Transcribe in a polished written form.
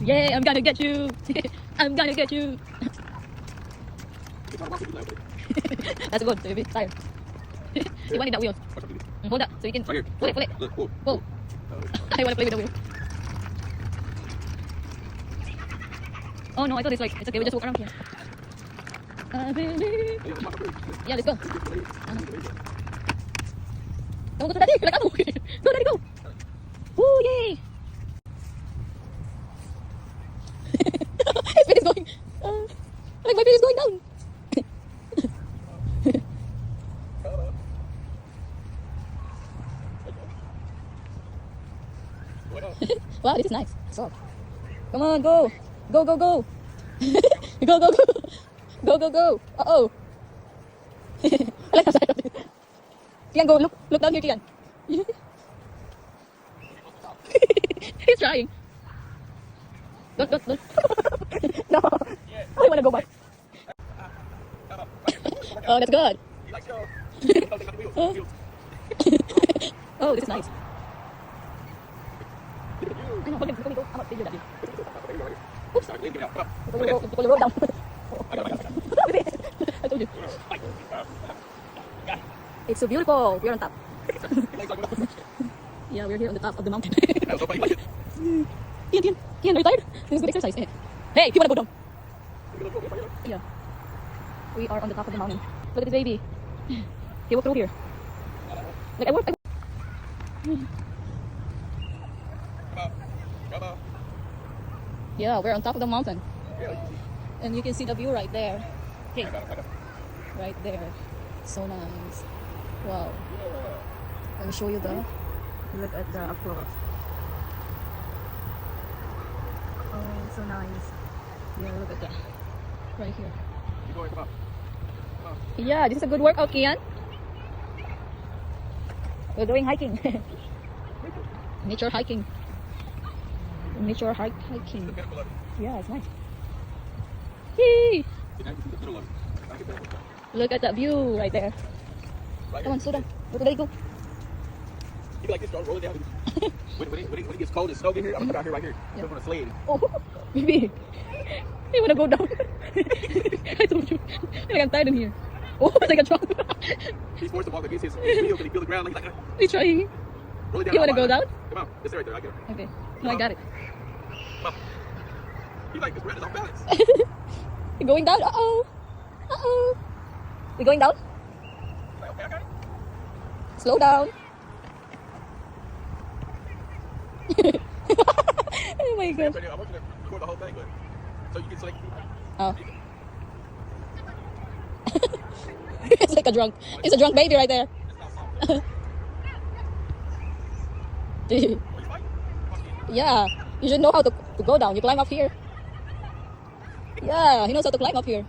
Yeah, I'm gonna get you. I'm gonna get you. That's good. So you're a bit tired. You wanted that wheel. Hold up so you can pull it. Pull it. Whoa. I want to play with the wheel. Oh no, I thought it's okay. We just walk around here. Yeah, let's go. Don't go to daddy. You're like, oh, go, daddy, go. Woo, yay. His feet is going. My feet is going down. Wow, this is nice. So, come on, go. Go. Go. Uh-oh. I like how side of it. Kian, go. Look down here, Kian. He's trying. Look. No. I want to go back. Oh, that's good. Oh, this is nice. I know, let me go. I'm not figure that you. Oops. Pull the road down. I told you. It's so beautiful. We're on top. Yeah, we're here on the top of the mountain. Kian, are you tired? This is good exercise. Hey, you wanna go down? Yeah. We are on the top of the mountain. Look at this baby. He walked through here. Look, I walked. Yeah, we're on top of the mountain. And you can see the view right there. Hey. Right there. So nice. Wow. Let me show you the look at the approach. Oh, so nice. Yeah, look at that. Right here. Yeah, this is a good workout, Kian. We're doing hiking. Nature hiking. Nature hiking. Yeah, it's nice. Yay! Look at that view right there. Come on, slow down. Let it go. You like this, don't roll it down. when it gets cold and snow in here, I'm gonna put out here right here. Yeah. I'm gonna sled. Oh, baby. You wanna go down? I told you. Like I'm tired in here. Oh, it's like a truck. He's forced to walk against his wheel because he feel the ground like He's trying. Roll it down. You wanna go down? Come on, it's right there. I get it. Okay. No, I got it. Come on. He's like, this red is off balance. You're going down? Uh-oh. We're going down? Like, okay, I got it. Slow down. Oh my god. I want you to record the whole thing, but so you can select. Oh. It's like a drunk. It's a drunk baby right there. Yeah, you should know how to go down. You climb up here. Yeah, he knows how to climb up here.